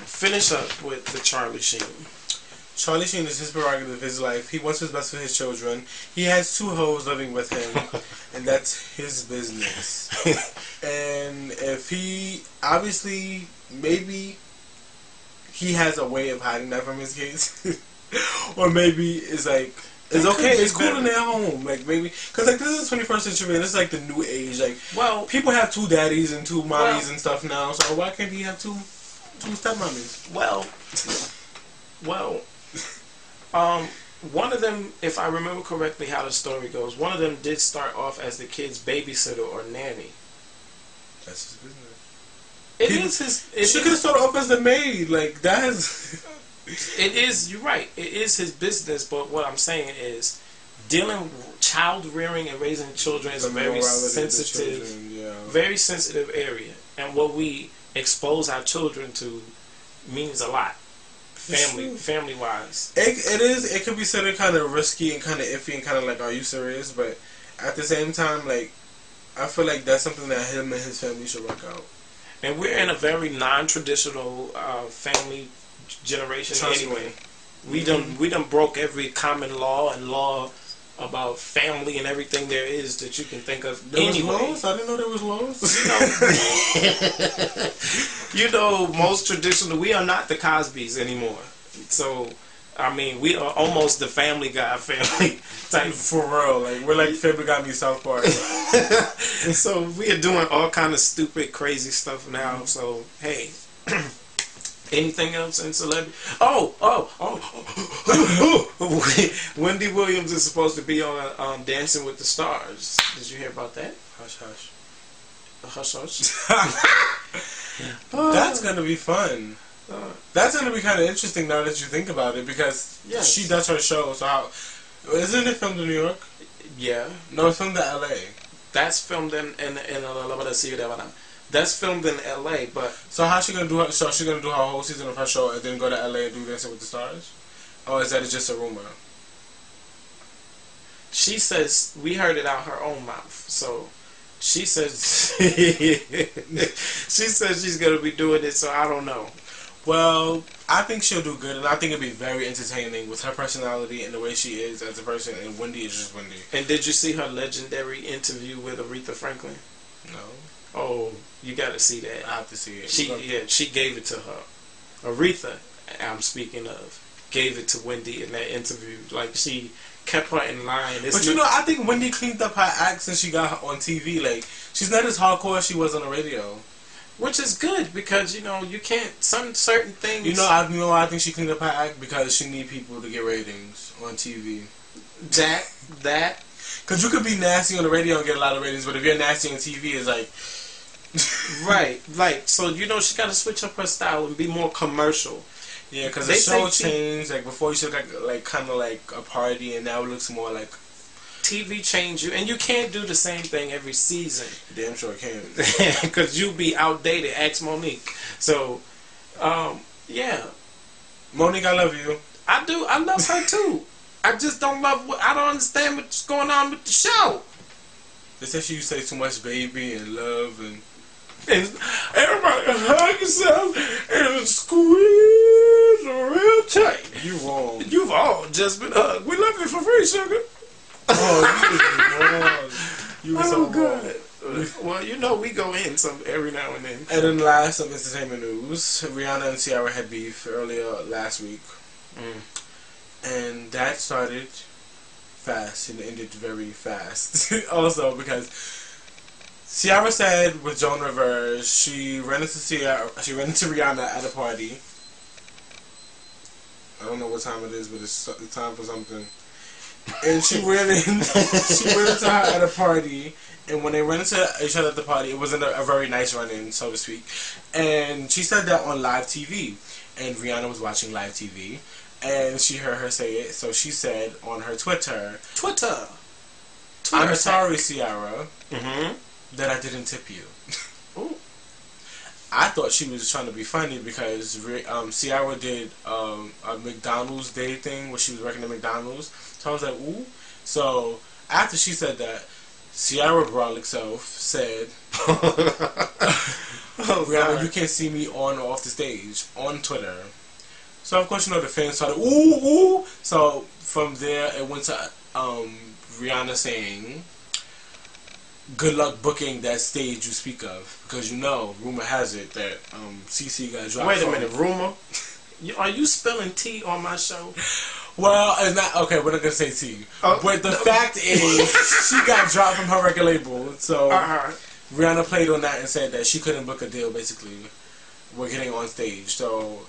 Finish up with the Charlie Sheen. Charlie Sheen is his prerogative, his life. He wants what's best for his children. He has 2 hoes living with him, and that's his business. And if he, obviously, maybe he has a way of hiding that from his kids, or maybe it's like, it's okay, it's cool in their home, like maybe, cause like this is the 21st century and this is like the new age, like, well, people have 2 daddies and 2 mommies and stuff now, so why can't he have two stepmommies? Well, one of them, if I remember correctly how the story goes, one of them did start off as the kid's babysitter or nanny. That's his business. She could have started off as the maid, like, that is... It is, you're right, it is his business, but what I'm saying is, child rearing and raising children is a very sensitive, very sensitive area. And what we expose our children to means a lot. Family wise. It could be sort of kind of risky and kind of iffy and kind of like, are you serious? But at the same time, like, I feel like that's something that him and his family should work out. And we're in a very non-traditional family generation anyway. We done broke every common law and law about family and everything there is that you can think of. There was laws? I didn't know there was laws. You know, most traditional, we are not the Cosbys anymore. So, I mean, we are almost the Family Guy family type. For real, like, we're like Family Guy meets South Park. So, we are doing all kind of stupid, crazy stuff now. So, hey. Anything else in celebrity? Wendy Williams is supposed to be on Dancing with the Stars. Did you hear about that? Hush, hush. Hush, hush. That's gonna be fun. That's gonna be kind of interesting now that you think about it, because she does her show. So isn't it filmed in New York? Yeah. No, it's filmed in LA. That's filmed in That's filmed in LA, but so how's she gonna do her? So she's gonna do her whole season of her show and then go to LA and do Dancing with the Stars, or is that just a rumor? She says we heard it out her own mouth. So she says she's gonna be doing it. So I don't know. Well, I think she'll do good, and I think it'll be very entertaining with her personality and the way she is as a person. And Wendy is just Wendy. And did you see her legendary interview with Aretha Franklin? No. Oh, you got to see that. I have to see it. She gave it to her. Aretha, I'm speaking of, gave it to Wendy in that interview. Like, she kept her in line. But you know, I think Wendy cleaned up her act since she got her on TV. Like, she's not as hardcore as she was on the radio. Which is good, because, you know, you can't, certain things... You know, I think she cleaned up her act because she need people to get ratings on TV. That... Because you could be nasty on the radio and get a lot of ratings, but if you're nasty on TV, it's like... Right, like, so, you know, she got to switch up her style and be more commercial. Yeah, because the show changed. Like, before you should like kind of like a party, and now it looks more like... TV changed you, and you can't do the same thing every season. Damn sure can. Because you'll be outdated. Ask Monique. So, yeah. Monique, I love you. I do. I love her too. I just don't love I don't understand what's going on with the show. They said she used to say too much baby and love and everybody hug yourself and squeeze real tight. You wrong. You've all just been hugged. We love you for free, sugar. Oh, you were so good. Well, you know, we go in some every now and then. And then last, some entertainment news. Rihanna and Ciara had beef earlier last week. And that started fast and ended very fast. Also, because Ciara said with Joan Rivers, she ran into Rihanna at a party. I don't know what time it is, but it's time for something. And she ran into her at a party, and when they ran into each other at the party, it wasn't a very nice run-in, so to speak. And she said that on live TV, and Rihanna was watching live TV, and she heard her say it, so she said on her Twitter, I'm sorry, Ciara, that I didn't tip you. Ooh. I thought she was trying to be funny because Ciara did a McDonald's day thing where she was working at McDonald's. So I was like, ooh. So after she said that, Ciara Brolic self said, Rihanna but you can't see me on or off the stage on Twitter. So of course, you know, the fans started ooh ooh. So from there it went to Rihanna saying, "Good luck booking that stage you speak of, because you know, rumor has it that CC got dropped." Wait a minute, rumor? Are you spilling tea on my show? Well, it's not okay. We're not gonna say tea, but the fact is, she got dropped from her record label. So Rihanna played on that and said that she couldn't book a deal. Basically, we're getting on stage. So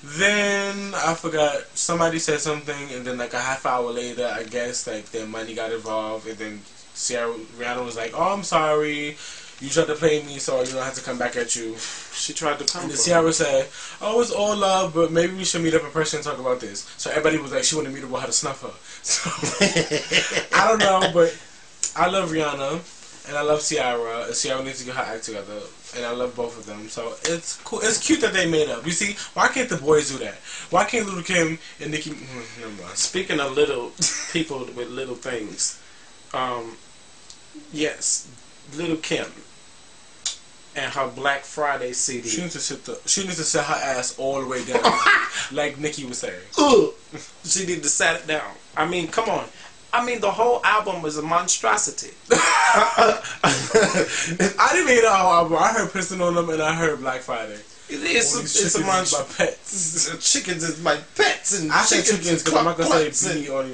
then I forgot, somebody said something, and then like a half hour later, I guess like their money got involved, and then Rihanna was like, "Oh, I'm sorry. You tried to play me, so you don't have to come back at you." She tried to come. And Ciara said, "Oh, it's all love, but maybe we should meet up in person and talk about this." So everybody was like, she wanted me to know how to snuff her. So I don't know, but I love Rihanna and I love Ciara. And Ciara needs to get her act together, and I love both of them. So it's cool. It's cute that they made up. You see, why can't the boys do that? Why can't Little Kim and Nicki? Never mind. Speaking of little people with little things, yes, Little Kim and her Black Friday CD. She needs to sit her ass all the way down, like Nicki was saying. She need to sit it down. I mean, come on. I mean, the whole album was a monstrosity. I didn't hear the whole album. I heard Piston on them and I heard Black Friday. It's a monstrosity. My pets. Chickens is my pets, and I say chickens because I'm not gonna say B on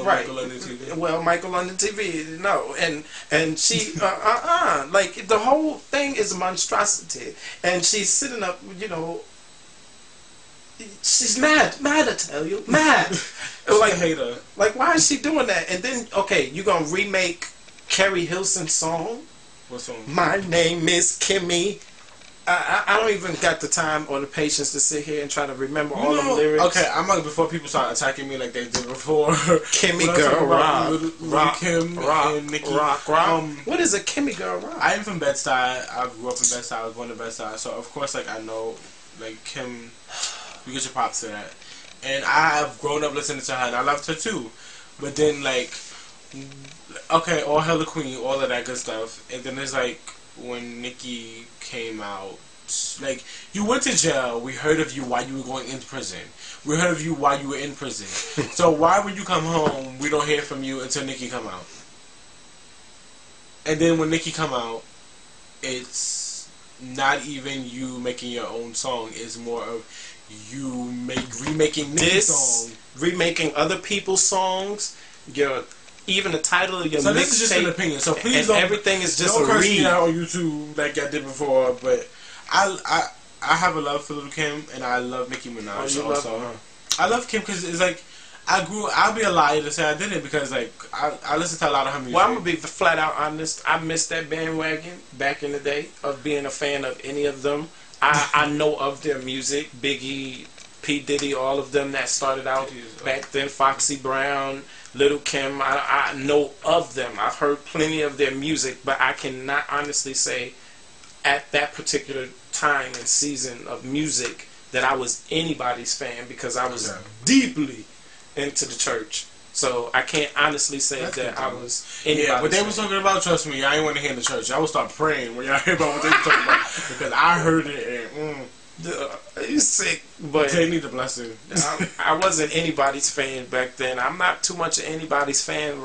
right. Michael London TV. Well, Michael London TV, no, and she like the whole thing is a monstrosity, and she's sitting up, you know. She's mad. I tell you, mad. Like, hater. Like, why is she doing that? And then, okay, you gonna remake Carrie Hilson's song? What song? My name is Kimmy. I don't even got the time or the patience to sit here and try to remember all the lyrics. Okay, I'm like, before people start attacking me like they did before. Kimmy Girl Rock, Kim and Nicki. Rock. What is a Kimmy Girl Rock? I am from Bed-Stuy. I grew up in Bed-Stuy. I was born in Bed-Stuy. So of course, like, I know, like, Kim. You get your props to that. And I've grown up listening to her, and I loved her too. But then, like, okay, all Hella Queen, all of that good stuff. And then it's like, when Nicki came out, like, you went to jail. We heard of you while you were going into prison. We heard of you while you were in prison. So why when you come home, we don't hear from you until Nicki come out? And then when Nicki come out, it's not even you making your own song. It's more of you remaking Nicki's song. Remaking other people's songs. Even the title of your mixtape. So this is just an opinion. So please don't. Everything is just don't a curse read. me out on YouTube like I did before. But I have a love for Little Kim, and I love Nicki Minaj also. I love Kim because it's like I'll be a liar to say I didn't, because like I listen to a lot of her music. Well, I'm gonna be flat out honest. I missed that bandwagon back in the day of being a fan of any of them. I know of their music, Biggie, P. Diddy, all of them that started out back then, Foxy Brown, Little Kim. I know of them. I've heard plenty of their music, but I cannot honestly say at that particular time and season of music that I was anybody's fan, because I was deeply into the church. So I can't honestly say that I was anybody's fan. But they fan. was talking about, trust me, I ain't want to hear in the church. I would start praying when y'all hear about what they were talking about, because I heard it and you sick, but they need a blessing. I wasn't anybody's fan back then. I'm not too much of anybody's fan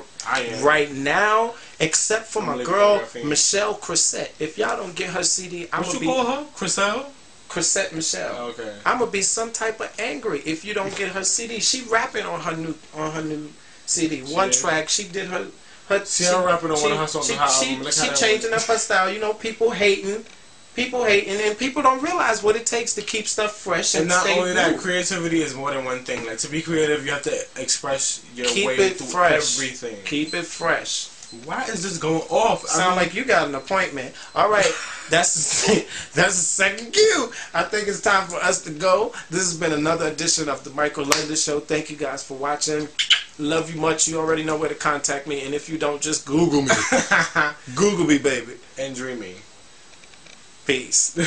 right now, except for my girl Michelle Cressette. If y'all don't get her CD, I'm gonna be. What you call her? Cressette? Cressette Michelle. Okay. I'm gonna be some type of angry if you don't get her CD. She rapping on her new CD. One track she did her. Ciara rapping on one of her songs. She changing up her style. You know, people hating, and people don't realize what it takes to keep stuff fresh and not stay only new. that, creativity is more than one thing. Like, to be creative, you have to express your way through fresh. everything. Keep it fresh. Why is this going off? Sound like you got an appointment. All right, that's the second cue. I think it's time for us to go. This has been another edition of the Michael London Show. Thank you guys for watching. Love you much. You already know where to contact me, and if you don't, just Google me. Google me, baby. And dreamy. Peace.